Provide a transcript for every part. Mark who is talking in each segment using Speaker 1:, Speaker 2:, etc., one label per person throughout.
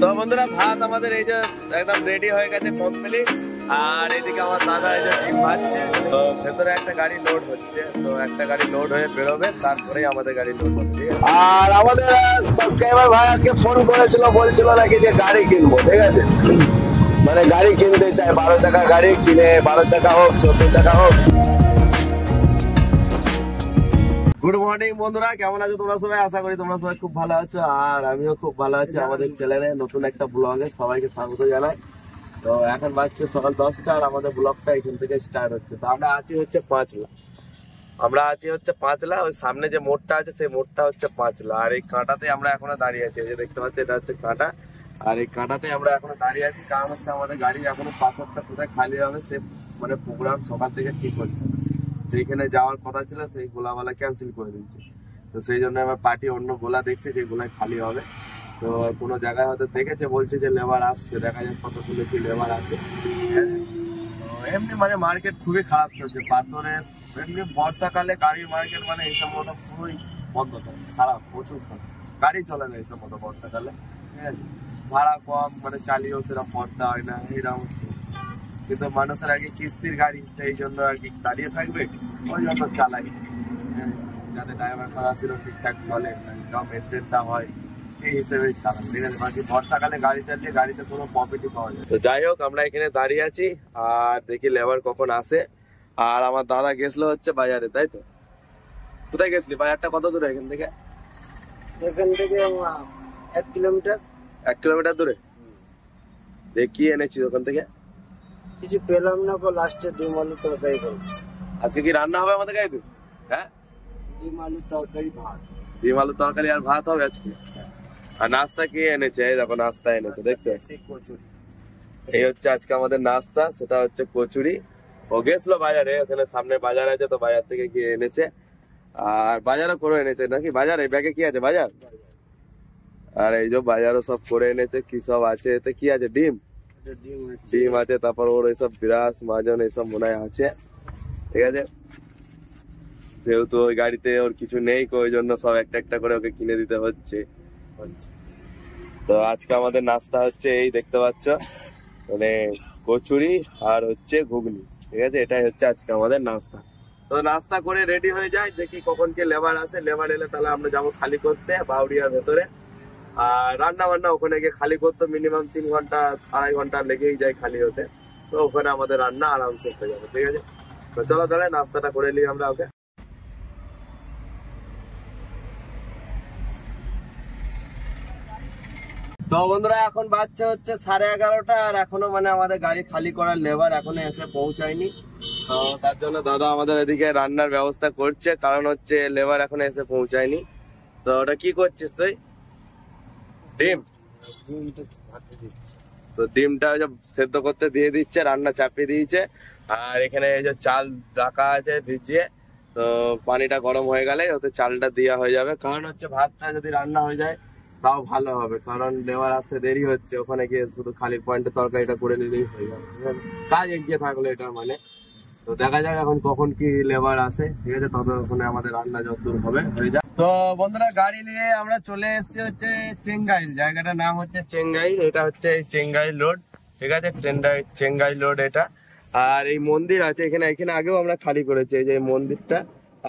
Speaker 1: তো বন্ধুরা ভাত আমাদের এই যে একদম রেডি হয়ে গেছে কমপ্লিট। আর এদিকে আমার দাদা এই যে ডিম ভাজছে। তো ভেতরে একটা গাড়ি লোড হচ্ছে, তো একটা গাড়ি লোড হয়ে বেরোবে, তারপরেই আমাদের গাড়ি লোড হবে।
Speaker 2: আর আমাদের সাবস্ক্রাইবার ভাই আজকে ফোন করেছিল, বলছিল নাকি যে গাড়ি কিনবো, ঠিক আছে, মানে গাড়ি কিনতে চায়, 12 চাকা গাড়ি কিনে, 12 চাকা হোক 14 চাকা হোক।
Speaker 1: গুড মর্নিং বন্ধুরা, কেমন আছো তোমরা সবাই? আশা করি তোমরা সবাই খুব ভালো আছো, আর আমিও খুব ভালো আছি। আমাদের চ্যানেলে নতুন একটা ব্লগে সবাইকে স্বাগত জানাই। তো এখন বাজছে সকাল 10টা, আর আমাদের ব্লগটা এখান থেকে স্টার্ট হচ্ছে। তো আমরা আছি হচ্ছে পাঁচলা, ওই সামনে যে মোড়টা আছে সেই মোড়টা হচ্ছে পাঁচলা। আর এই কাঁটাতে আমরা এখনো দাঁড়িয়ে আছি, এই যে দেখতে পাচ্ছি এটা হচ্ছে কাঁটা। আর এই কাঁটাতে আমরা এখনো দাঁড়িয়ে আছি, কারণ হচ্ছে আমাদের গাড়ির এখনো পাথরটা কোথায় খালি হবে সে মানে প্রোগ্রাম সকাল থেকে ঠিক হচ্ছে। যেখানে যাওয়ার কথা ছিল সেই গোলাওয়ালা ক্যান্সেল করে দিচ্ছে। তো সেই জন্য আমার পার্টি অন্য গোলা দেখছে যে গোলায় খালি হবে। তো কোনো জায়গায় হয়তো দেখেছে, বলছে যে লেবার আসছে, দেখা যাক কতগুলো কি লেবার আসে। এমনি মানে মার্কেট খুবই খারাপ চলছে পাথরের। এমনি বর্ষাকালে গাড়ির মার্কেট মানে এইসব মতো খুবই বন্ধ থাকে, খারাপ, প্রচুর খারাপ, গাড়ি চলে না এইসব মতো বর্ষাকালে, ঠিক আছে। ভাড়া কম, মানে চালিয়েও সেরকম পড়তে হয় না এইরকম। কিন্তু মানুষের আগে কিস্তির গাড়ি, সেই জন্য আর কি দাঁড়িয়ে থাকবে, ওই জন্য চালাই, যাতে ড্রাইভার করা ছিল ঠিকঠাক চলে, মেনটেনটা হয়, এই হিসেবেই চালান, ঠিক আছে। বাকি বর্ষাকালে গাড়ি চালিয়ে গাড়িতে কোনো প্রফিটই পাওয়া যায়। তো যাই হোক, আমরা এখানে দাঁড়িয়ে আছি আর দেখি লেবার কখন আসে। আর আমার দাদা গেছিল হচ্ছে বাজারে, তাই তো? কোথায় গেছিলি? বাজারটা কত দূরে এখান থেকে?
Speaker 2: এখান থেকে 1 কিলোমিটার।
Speaker 1: 1 কিলোমিটার দূরে। দেখি এনেছি ওখান থেকে
Speaker 2: কিছু পেলাম না, লাস্টে ডিম আলু তরকারি করবো।
Speaker 1: আজকে কি রান্না হবে আমাদের গাড়িতে? হ্যাঁ,
Speaker 2: ডিম আলু তরকারি ভাত।
Speaker 1: ডিম আলু তরকারি আর ভাত হবে আজকে। আর নাস্তা কি এনেছে? এই দেখো নাস্তা এনেছে, দেখতে। এই হচ্ছে আজকে আমাদের নাস্তা, সেটা হচ্ছে কচুরি। ও গেছিল বাজারে, ওখানে সামনে বাজার আছে, তো বাজার থেকে গিয়ে এনেছে। আর বাজারও করে এনেছে নাকি? বাজার এই ব্যাগে কি আছে? বাজার। আর এই যে বাজারও সব করে এনেছে। কি সব আছে এতে? কি আছে? ডিম আছে, তারপর ওর এইসব বিরাস মাজন এইসব মনে হয় আছে, ঠিক আছে। যেহেতু ওই গাড়িতে ওর কিছু নেই, ওই জন্য সব একটা একটা করে ওকে কিনে দিতে হচ্ছে। তো আজকে আমাদের নাস্তা হচ্ছে এই দেখতে পাচ্ছ, মানে কচুরি আর হচ্ছে ঘুগনি, ঠিক আছে। এটাই হচ্ছে আজকে আমাদের নাস্তা। তো নাস্তা করে রেডি হয়ে যায়, দেখি কখন কি লেবার আসে। লেবার এলে তাহলে আমরা যাবো খালি করতে বাউরিয়ার ভেতরে। আর রান্না বান্না ওখানে গিয়ে খালি করতে মিনিমাম 3 ঘন্টা 2.5 ঘন্টা লেগেই যায় খালি হতে। তো ওখানে আমাদের রান্না আরামসে হয়ে যাবে, ঠিক আছে। তো চলো তাহলে নাস্তাটা করে নিই আমরা। ওকে, তো বন্ধুরা এখন বাজছে হচ্ছে 11:30, আর এখনো মানে আমাদের গাড়ি খালি করার লেবার এখনো এসে পৌঁছায়নি। তো তার জন্য দাদা আমাদের এদিকে রান্নার ব্যবস্থা করছে, কারণ হচ্ছে লেবার এখনো এসে পৌঁছায়নি। তো ওটা কি করছিস তুই? ডিম। তো ডিমটা সেদ্ধ করতে দিয়ে দিচ্ছে, রান্না চাপিয়ে দিয়েছে। আর এখানে এই যে চাল রাখা আছে ভিজিয়ে, তো পানিটা গরম হয়ে গেলে ওতে চালটা দেওয়া হয়ে যাবে। কারণ হচ্ছে ভাতটা যদি রান্না হয়ে যায় তাও ভালো হবে, কারণ লেবার আসতে দেরি হচ্ছে। ওখানে গিয়ে শুধু খালি পয়েন্টে তরকারিটা করে নিলেই হয়ে যাবে, কাজ এগিয়ে থাকলো এটা মানে। তো দেখা যাক এখন কখন কি লেবার আসে, ঠিক আছে। ততক্ষণে আমাদের রান্না যতদূর হবে হয়ে যায়। তো বন্ধুরা গাড়ি নিয়ে আমরা চলে এসেছি হচ্ছে চেঙ্গাই, জায়গাটার নাম হচ্ছে চেঙ্গাই। এটা হচ্ছে চেঙ্গাই রোড, ঠিক আছে, চেঙ্গাই রোড এটা। আর এই মন্দির আছে এখানে, এখানে আগেও আমরা খালি করেছি, এই যে মন্দিরটা।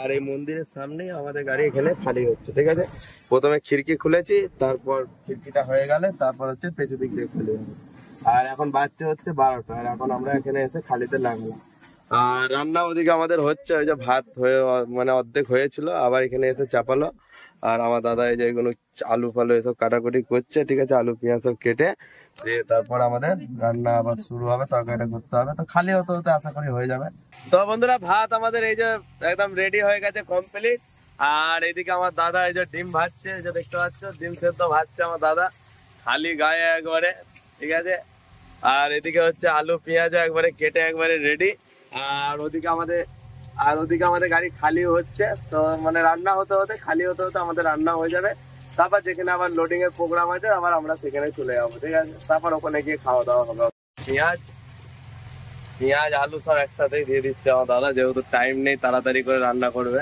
Speaker 1: আর এই মন্দিরের সামনেই আমাদের গাড়ি এখানে খালি হচ্ছে, ঠিক আছে। প্রথমে খিড়কি খুলেছি, তারপর খিড়কিটা হয়ে গেলে তারপর হচ্ছে পেছু দিক দিয়ে খুলে যাবে। আর এখন বাজছে হচ্ছে 12টা, আর এখন আমরা এখানে এসে খালিতে লাগলাম। আর রান্না ওদিকে আমাদের হচ্ছে, ওই যে ভাত হয়ে মানে অর্ধেক হয়েছিল, আবার এখানে এসে চাপালো। আর আমার দাদা এই যে এগুলো আলু ফালু এসব কাটাকুটি করছে, ঠিক আছে, আলু পেঁয়াজ সব কেটে দিয়ে তারপর আমাদের রান্না আবার শুরু হবে, তরকারিটা করতে হবে। তো খালি হতে হতে আশা করি হয়ে যাবে। তো বন্ধুরা ভাত আমাদের এই যে একদম রেডি হয়ে গেছে কমপ্লিট। আর এইদিকে আমার দাদা এই যে ডিম ভাজছে, এই যে দেখতে পাচ্ছ ডিম সেদ্ধ ভাজছে আমার দাদা খালি গায়ে একবারে, ঠিক আছে। আর এদিকে হচ্ছে আলু পেঁয়াজ একবারে কেটে একবারে রেডি। আর ওদিকে আমাদের গাড়ি খালি হচ্ছে, তো মানে রান্না হতে হতে খালি হতে হতে আমাদের রান্না হয়ে যাবে। তারপর যেখানে আবার লোডিং এর প্রোগ্রাম আছে আবার আমরা সেখানে চলে যাবো, ঠিক আছে। তারপর ওখানে গিয়ে খাওয়া দাওয়া হবে। পেঁয়াজ আলু সব একসাথেই দিয়ে দিচ্ছে আমার দাদা, যেহেতু টাইম নেই, তাড়াতাড়ি করে রান্না করবে।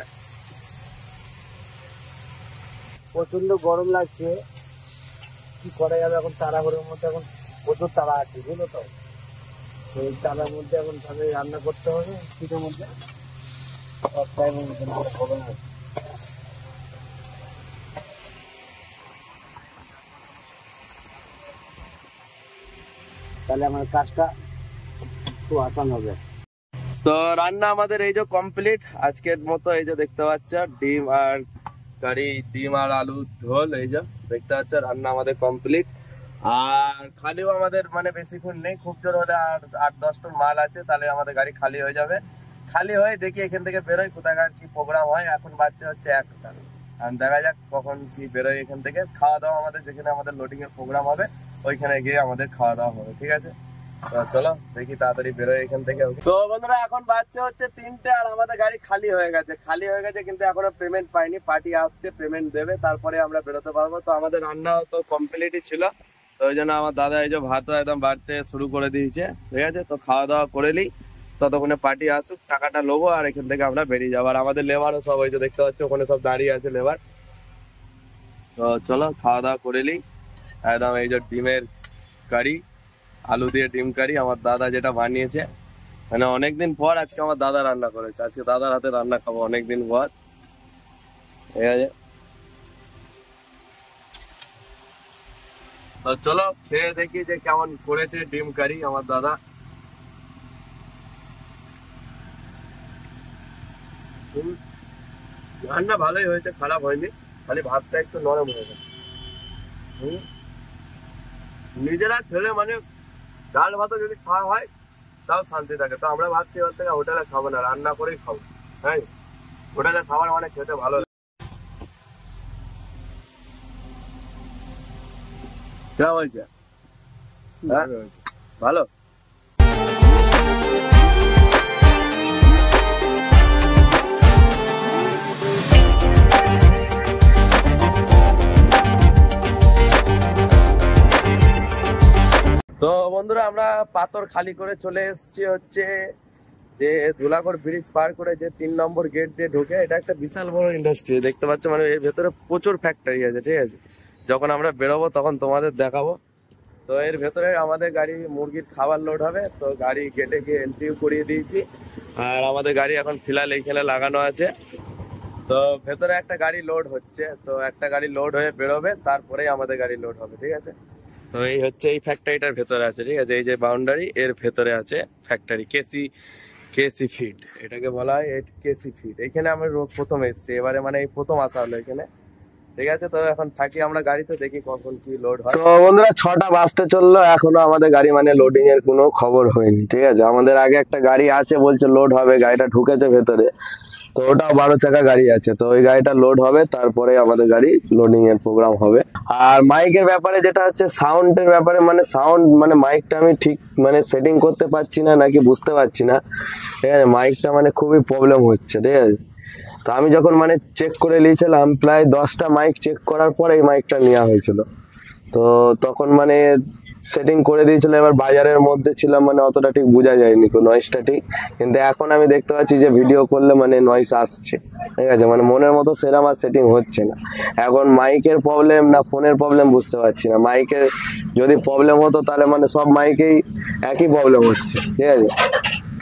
Speaker 2: প্রচন্ড গরম লাগছে,
Speaker 3: কি করা যাবে এখন তাড়াহুড়োর মধ্যে, এখন প্রচুর তাড়া আছে বুঝলো তো, সেই তাড়ার মধ্যে এখন তাহলে রান্না করতে হবে শীতের মধ্যে, সব টাইমের মধ্যে না হলে হবে না। তাহলে আমার কাজটা একটু আসান হবে।
Speaker 1: তো রান্না আমাদের এই যে কমপ্লিট আজকের মতো। এই যে দেখতে পাচ্ছ ডিম আর কারি, ডিম আর আলু ঝোল, এই যে দেখতে পাচ্ছ রান্না আমাদের কমপ্লিট। আর খালিও আমাদের মানে বেশিক্ষণ নেই, খুব জোর হলে আর 8-10 টন মাল আছে, তাহলে আমাদের গাড়ি খালি হয়ে যাবে। খালি হয়ে দেখি এখান থেকে বেরোয় কোথাকার কি প্রোগ্রাম হয়। এখন বাচ্চা হচ্ছে 1টা, আর দেখা যাক কখন কি বেরোয় এখান থেকে। খাওয়া দাওয়া আমাদের যেখানে আমাদের লোডিং এর প্রোগ্রাম হবে ওইখানে গিয়ে আমাদের খাওয়া দাওয়া হবে, ঠিক আছে? তো চলো দেখি তাড়াতাড়ি বেরোয় এখান থেকে। তো বন্ধুরা এখন বাচ্চা হচ্ছে 3টে আর আমাদের গাড়ি খালি হয়ে গেছে। খালি হয়ে গেছে কিন্তু এখনো পেমেন্ট পাইনি। পার্টি আসছে, পেমেন্ট দেবে, তারপরে আমরা বেরোতে পারবো। তো আমাদের রান্না তো কমপ্লিটই ছিল, তো ওই জন্য আমার দাদা এই যে ভাতও একদম বাড়তে শুরু করে দিয়েছে, ঠিক আছে? তো খাওয়া দাওয়া করে নিই, ততক্ষণে পার্টি আসুক, টাকাটা নেবো আর এখান থেকে আমরা বেরিয়ে যাবো। আর আমাদের লেবারও সব ওই যে দেখতে পাচ্ছ ওখানে সব দাঁড়িয়ে আছে লেবার। তো চলো খাওয়া দাওয়া করে নিই। একদম এই যে ডিমের কারি, আলু দিয়ে ডিম কারি আমার দাদা যেটা বানিয়েছে, মানে অনেকদিন পর আজকে আমার দাদা রান্না করেছে। আজকে দাদার হাতে রান্না খাবো অনেকদিন পর, ঠিক আছে? তো চলো খেয়ে দেখি যে কেমন করেছে ডিম কারি আমার দাদা। রান্না ভালোই হয়েছে, খারাপ হয়নি, খালি ভাতটা একটু নরম হয়ে গেছে। নিজেরা ছেলে মানে ডাল ভাতও যদি খাওয়া হয় তাও শান্তি থাকে। তো আমরা ভাবছি ওর থেকে হোটেলে খাবো না, রান্না করেই খাবো। হ্যাঁ, হোটেলে খাবার মানে খেতে ভালো লাগে। কেমন বলছে? হ্যাঁ ভালো। তো বন্ধুরা আমরা পাথর খালি করে চলে এসেছি হচ্ছে যে ধুলাগড় ব্রিজ পার করে যে 3 নম্বর গেট দিয়ে ঢুকে। এটা একটা বিশাল বড় ইন্ডাস্ট্রি দেখতে পাচ্ছ, মানে এর ভেতরে প্রচুর ফ্যাক্টরি আছে, ঠিক আছে? যখন আমরা বেরোবো তখন তোমাদের দেখাবো। তো এর ভেতরে আমাদের গাড়ি মুরগির খাবার লোড হবে। তো গাড়ি গেটে গিয়ে এন্ট্রিও করিয়ে দিয়েছি, আর আমাদের গাড়ি এখন ফিলহাল এইখানে লাগানো আছে। তো ভেতরে একটা গাড়ি লোড হচ্ছে, তো একটা গাড়ি লোড হয়ে বেরোবে, তারপরেই আমাদের গাড়ি লোড হবে, ঠিক আছে? তো এই হচ্ছে এই ফ্যাক্টরিটার ভেতরে আছে, ঠিক আছে? এই যে বাউন্ডারি এর ভেতরে আছে ফ্যাক্টরি, কেসি ফিড এটাকে বলা হয়, কেসি ফিড। এখানে আমি প্রথম এসেছি এবারে, মানে এই প্রথম আসা হলো এখানে, ঠিক আছে? তো এখন থাকি আমরা গাড়িতে, দেখি কখন কি লোড হয়।
Speaker 2: তো বন্ধুরা 6টা বাজতে চললো, এখনো আমাদের গাড়ি মানে লোডিং এর কোনো খবর হয়নি, ঠিক আছে? আমাদের আগে একটা গাড়ি আছে বলছে লোড হবে, গাড়িটা ঢুকেছে ভেতরে, তো ওটাও 12 চাকা গাড়ি আছে। তো ওই গাড়িটা লোড হবে, তারপরে আমাদের গাড়ি লোডিং এর প্রোগ্রাম হবে। আর মাইকের ব্যাপারে যেটা হচ্ছে সাউন্ডের ব্যাপারে, মানে সাউন্ড মানে মাইকটা আমি ঠিক মানে সেটিং করতে পারছি না নাকি বুঝতে পারছি না, ঠিক আছে? মাইকটা মানে খুবই প্রবলেম হচ্ছে, ঠিক আছে? তো আমি যখন মানে চেক করে নিয়েছিলাম, প্রায় 10টা মাইক চেক করার পরে এই মাইকটা নেওয়া হয়েছিল। তো তখন মানে সেটিং করে দিয়েছিল, এবার বাজারের মধ্যে ছিলাম, মানে অতটা ঠিক বোঝা যায়নি নয়েজটা ঠিক। কিন্তু এখন আমি দেখতে পাচ্ছি যে ভিডিও করলে মানে নয়েজ আসছে, ঠিক আছে? মানে মনের মতো সেরকম আর সেটিং হচ্ছে না। এখন মাইকের প্রবলেম না ফোনের প্রবলেম বুঝতে পারছি না। মাইকের যদি প্রবলেম হতো তাহলে মানে সব মাইকেই একই প্রবলেম হচ্ছে, ঠিক আছে?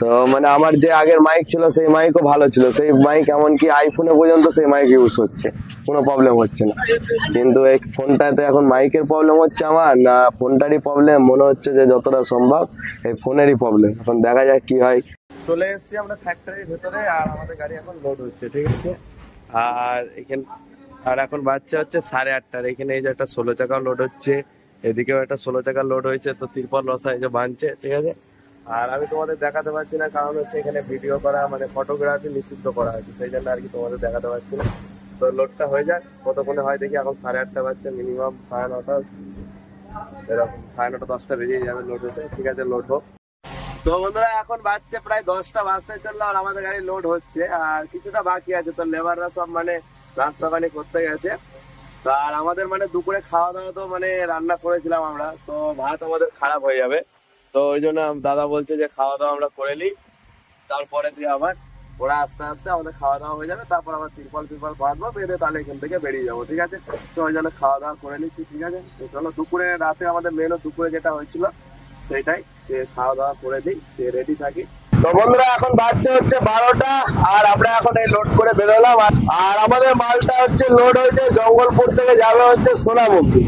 Speaker 2: তো মানে আমার যে আগের মাইক ছিল সেই মাইকও ভালো ছিল, সেই মাইক এমনকি আইফোনে পর্যন্ত সেই মাইক ইউজ হচ্ছে, কোনো প্রবলেম হচ্ছে না। কিন্তু এই ফোনটাতে এখন মাইকের প্রবলেম হচ্ছে আমার, না ফোনটারই প্রবলেম মনে হচ্ছে যে যতটা সম্ভব এই ফোনেরই প্রবলেম। এখন দেখা যাক কি হয়।
Speaker 1: চলে এসেছি আমরা ফ্যাক্টরির ভেতরে, আর আমাদের গাড়ি এখন লোড হচ্ছে, ঠিক আছে? আর এখানে আর এখন বাচ্চা হচ্ছে 8:30। এখানে এই যে একটা 16 চাকা লোড হচ্ছে, এদিকেও একটা 16 চাকা লোড হয়েছে। তো তিরপল রসা এই যে বাঁধছে, ঠিক আছে? আর আমি তোমাদের দেখাতে পারছি না, কারণ হচ্ছে এখানে ভিডিও করা মানে ফটোগ্রাফি নিষিদ্ধ করা আছে, সেই জন্য আর কি তোমাদের দেখাতে পারছি না। তো লোডটা হয়ে যাক, কতক্ষণে হয় দেখি। এখন 8:30 বাজছে, মিনিমাম 9:30 এরকম, 9:30 10টা বেরিয়ে যাবে লোড হতে, ঠিক আছে? লোড হোক। তো বন্ধুরা এখন বাজছে প্রায় 10টা বাজতে চললো, আর আমাদের গাড়ি লোড হচ্ছে, আর কিছুটা বাকি আছে। তো লেবাররা সব মানে নাস্তা পানি করতে গেছে। তো আর আমাদের মানে দুপুরে খাওয়া দাওয়া তো মানে রান্না করেছিলাম আমরা, তো ভাত আমাদের খারাপ হয়ে যাবে। তো ওই জন্য দাদা বলছে যে খাওয়া দাওয়া আমরা করে নিই, তারপরে দিয়ে আবার ওরা আস্তে আস্তে আমাদের খাওয়া দাওয়া হয়ে যাবে, তারপর আবার তিরপল বাঁধবো, বেঁধে তাহলে এখান থেকে বেরিয়ে যাবো, ঠিক আছে। তো ওই জন্য খাওয়া দাওয়া করে নিচ্ছি, ঠিক আছে। তো চলো দুপুরে রাতে আমাদের মেনও দুপুরে যেটা হয়েছিল সেটাই, খাওয়া দাওয়া করে দিই, রেডি থাকি।
Speaker 2: তো বন্ধুরা এখন বাজছে হচ্ছে 12টা, আর আমরা এখন এই লোড করে বেরোলাম। আর আমাদের মালটা হচ্ছে লোড হয়েছে জঙ্গলপুর থেকে যাবে হচ্ছে সোনামুখী।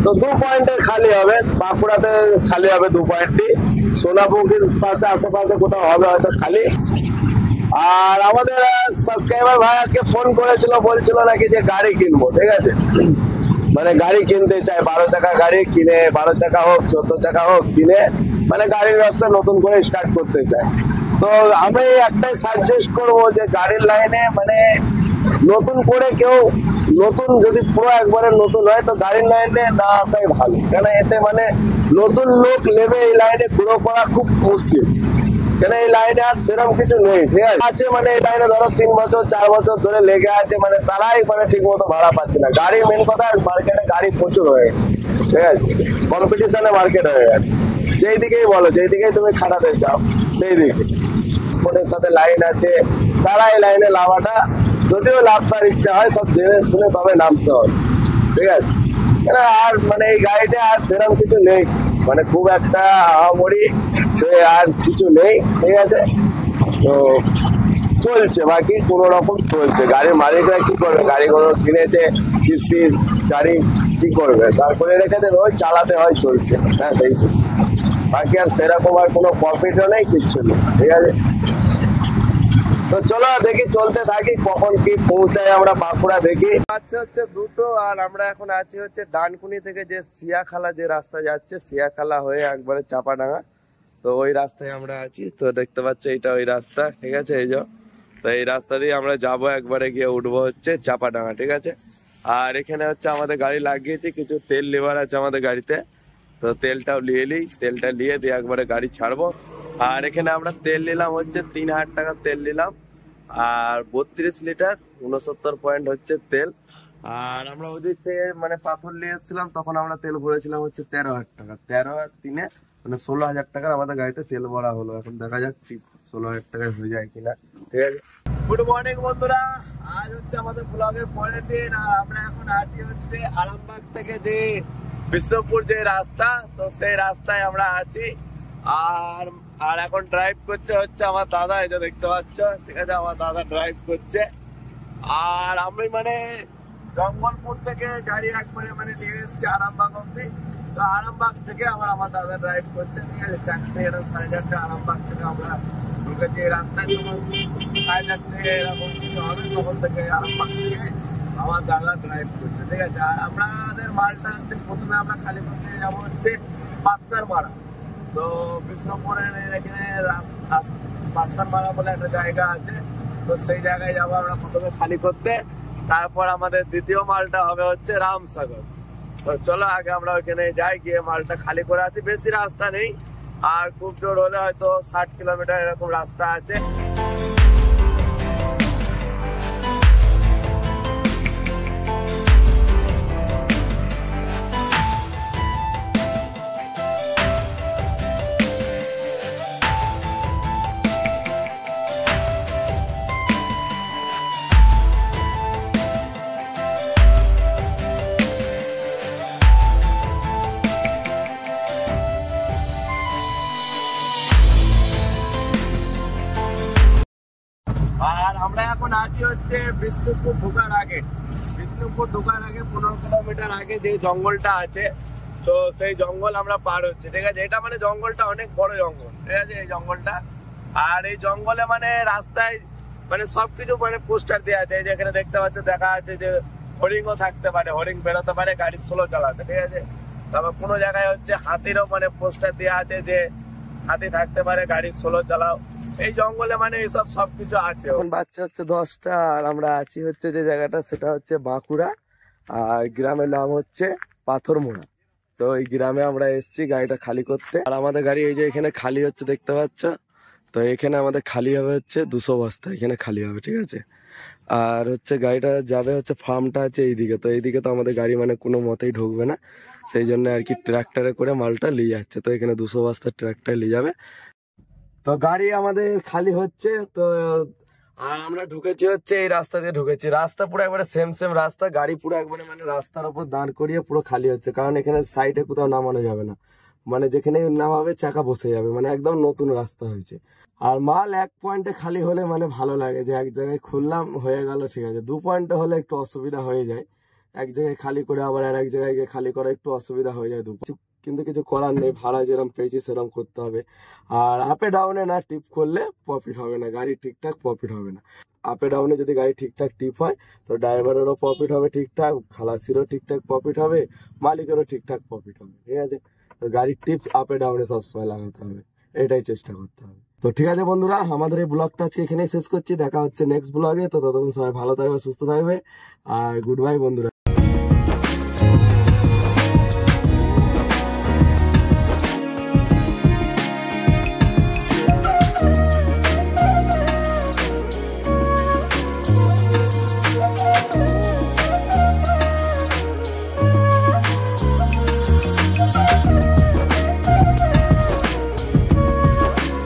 Speaker 2: তো 2 পয়েন্টের খালি হবে, বাঁকুড়াতে খালি হবে 2 পয়েন্টই, সোনামুখীর পাশে আশেপাশে কোথাও হবে হয়তো খালি। আর আমাদের সাবস্ক্রাইবার ভাই আজকে ফোন করেছিল, বলছিল নাকি যে গাড়ি কিনবো, ঠিক আছে। মানে গাড়ি কিনতে চায়, 12 চাকা গাড়ি কিনে, 12 চাকা হোক 14 চাকা হোক কিনে, মানে গাড়ির ব্যবসা নতুন করে স্টার্ট করতে চায়। তো আমি একটাই সাজেস্ট করবো যে গাড়ির লাইনে মানে নতুন করে কেউ নতুন যদি পুরো একবারে নতুন হয় তো গাড়ির লাইনে না আসাই ভালো, কেন এতে মানে নতুন লোক নেবে এই লাইনে গ্রো করা খুব মুশকিল, কেন এই লাইনে আর সেরকম কিছু নেই, ঠিক আছে। মানে এই লাইনে ধরো 3 বছর 4 বছর ধরে লেগে আছে, মানে তারাই মানে ঠিক মতো ভাড়া পাচ্ছে না। গাড়ি মেন কথা, মার্কেটে গাড়ি প্রচুর হয়ে গেছে, ঠিক আছে, কম্পিটিশনে মার্কেট হয়ে গেছে। যেই দিকেই বলো, যেই দিকেই তুমি খাটাতে চাও সেই দিকে ফোনের সাথে লাইন আছে, তারা এই লাইনে নামাটা, যদিও লাভ তার ইচ্ছা হয়, সব জেনে শুনে তবে নামতে হবে, ঠিক আছে। আর মানে এই গাড়িটা আর সেরকম কিছু নেই, মানে খুব একটা আহামরি সে আর কিছু নেই, ঠিক আছে। তো চলছে, বাকি কোনো রকম চলছে। গাড়ির মালিকরা কি করবে, গাড়িগুলো কিনেছে কিস্তি গাড়ি কি করবে, তারপরে রেখে দেবে, ওই চালাতে হয়, চলছে, হ্যাঁ সেই। বাকি আর সেরকম আর কোনো প্রফিটও নেই, কিচ্ছু নেই, ঠিক আছে। তো চলো দেখি, চলতে থাকি, কখন কি পৌঁছায় আমরা বাঁকুড়া দেখি।
Speaker 1: আচ্ছা হচ্ছে 2টো, আর আমরা এখন আছি হচ্ছে ডানকুনি থেকে যে সিয়াখালা যে রাস্তা যাচ্ছে, সিয়াখালা হয়ে একবারে চাপাডাঙ্গা, তো ওই রাস্তায় আমরা আছি। তো দেখতে পাচ্ছ এটা ওই রাস্তা, ঠিক আছে, এই যে। তো এই রাস্তা দিয়ে আমরা যাবো, একবারে গিয়ে উঠবো হচ্ছে চাপাডাঙ্গা, ঠিক আছে। আর এখানে হচ্ছে আমাদের গাড়ি লাগিয়েছি, কিছু তেল লিভার আছে আমাদের গাড়িতে, তো তেলটাও নিয়ে নিই, তেলটা নিয়ে দিয়ে একবারে গাড়ি ছাড়বো। আর এখানে আমরা তেল নিলাম হচ্ছে 3000 টাকার তেল নিলাম, আর 32 লিটার 69 পয়েন্ট হচ্ছে তেল। আর আমরা ওদিক থেকে মানে পাথর নিয়ে এসেছিলাম, তখন আমরা তেল ভরেছিলাম হচ্ছে 13,000 টাকা, 13 আর 3 মানে 16,000 টাকার আমাদের গাড়িতে তেল ভরা হলো। এখন দেখা যাক 16,000 টাকায় হয়ে যায় কিনা, ঠিক আছে। গুড মর্নিং বন্ধুরা, আজ হচ্ছে আমাদের ব্লগের পরের দিন, আর আমরা এখন আছি হচ্ছে আরামবাগ থেকে যে বিষ্ণুপুর যে রাস্তা, তো সেই রাস্তায় আমরা আছি। আর এখন ড্রাইভ করছে হচ্ছে আমার দাদা, এই যে দেখতে পাচ্ছ, ঠিক আছে, আমার দাদা ড্রাইভ করছে। আর আমি মানে জঙ্গলপুর থেকে গাড়ি একবারে মানে নিয়ে এসেছি আরামবাগ অব্দি, তো আরামবাগ থেকে আমার দাদা ড্রাইভ করছে, ঠিক আছে। 4টে এরকম 4:30 আরামবাগ থেকে আমরা ঢুকেছি এই রাস্তায়, যখন 4:30 এরকম কিছু হবে তখন থেকে আরামবাগ থেকে আমার দাদা ড্রাইভ করছে, ঠিক আছে। আর আমাদের মালটা হচ্ছে প্রথমে আমরা খালি করতে যাবো হচ্ছে পাত্তার মারা, তো বিষ্ণুপুরের এখানে পাত্তার মারা বলে একটা জায়গা আছে, তো সেই জায়গায় যাবো আমরা প্রথমে খালি করতে। তারপর আমাদের দ্বিতীয় মালটা হবে হচ্ছে রামসাগর। তো চলো আগে আমরা ওইখানে যাই, গিয়ে মালটা খালি করে আসি। বেশি রাস্তা নেই, আর খুব জোর হলে হয়তো 60 কিলোমিটার এরকম রাস্তা আছে। আর আমরা এখন আছি হচ্ছে বিষ্ণুপুর ঢোকার আগে, 15 কিলোমিটার আগে যে জঙ্গলটা আছে, তো সেই জঙ্গল আমরা পার হচ্ছে, ঠিক আছে। এটা মানে জঙ্গলটা অনেক বড় জঙ্গল, ঠিক আছে, এই জঙ্গলটা। আর এই জঙ্গলে মানে রাস্তায় মানে সবকিছু মানে পোস্টার দেওয়া আছে, যেখানে দেখতে পাচ্ছে দেখা আছে যে হরিণও থাকতে পারে, হরিণ বেরোতে পারে গাড়ি স্লো চালাতে, ঠিক আছে। তবে কোনো জায়গায় হচ্ছে হাতিরও মানে পোস্টার দেওয়া আছে যে হাতি থাকতে পারে, গাড়ি স্লো চালাও। এই জঙ্গলে মানে এইসব সবকিছু আছে। এখন বাচ্চা হচ্ছে 10টা, আর আমরা আছি হচ্ছে যে জায়গাটা সেটা হচ্ছে বাঁকুড়া, আর গ্রামের নাম হচ্ছে পাথরমোড়া। তো এই গ্রামে আমরা এসেছি গাড়িটা খালি করতে। আর আমাদের গাড়ি এই যে এখানে খালি হচ্ছে দেখতে পাচ্ছ, তো এখানে আমাদের খালি হবে হচ্ছে 200 বস্তা এখানে খালি হবে, ঠিক আছে। আর হচ্ছে গাড়িটা যাবে হচ্ছে ফার্মটা আছে এইদিকে, তো এইদিকে তো আমাদের গাড়ি মানে কোনো মতেই ঢুকবে না, সেই জন্য আর কি ট্রাক্টরে করে মালটা নিয়ে যাচ্ছে। তো এখানে 200 বস্তা ট্রাক্টরে নিয়ে যাবে। তো গাড়ি আমাদের খালি হচ্ছে, তো
Speaker 2: আর আমরা ঢুকেছি হচ্ছে এই রাস্তা দিয়ে ঢুকেছি, রাস্তা পুরো একবারে সেম সেম রাস্তা, গাড়ি পুরো একবারে মানে রাস্তার উপর দাঁড় করিয়ে পুরো খালি হচ্ছে, কারণ এখানে সাইডে কোথাও নামানো যাবে না, মানে যেখানে নামাবে চাকা বসে যাবে, মানে একদম নতুন রাস্তা হয়েছে। আর মাল এক পয়েন্টে খালি হলে মানে ভালো লাগে, যে এক জায়গায় খুললাম হয়ে গেল ঠিক আছে, 2 পয়েন্টে হলে একটু অসুবিধা হয়ে যায়, এক জায়গায় খালি করে আবার আর এক জায়গায় গিয়ে খালি করা একটু অসুবিধা হয়ে যায় কিন্তু কিছু করার নেই, ভাড়া যেরকম পেয়েছি সেরকম করতে হবে। আর আপে ডাউনে না টিপ করলে প্রফিট হবে না, গাড়ি ঠিকঠাক প্রফিট হবে না। আপে ডাউনে যদি গাড়ি ঠিকঠাক টিপ হয় তো ড্রাইভারেরও প্রফিট হবে ঠিকঠাক, খালাসিরও ঠিকঠাক প্রফিট হবে, মালিকেরও ঠিকঠাক প্রফিট হবে, ঠিক আছে। তো গাড়ির টিপস আপে ডাউনে সবসময় লাগাতে হবে, এটাই চেষ্টা করতে হবে। তো ঠিক আছে বন্ধুরা, আমাদের এই ব্লগটা আজকে এখানেই শেষ করছি, দেখা হচ্ছে নেক্সট ব্লগে। তো ততক্ষণ সবাই ভালো থাকবে, সুস্থ থাকবে, আর গুড বাই বন্ধুরা।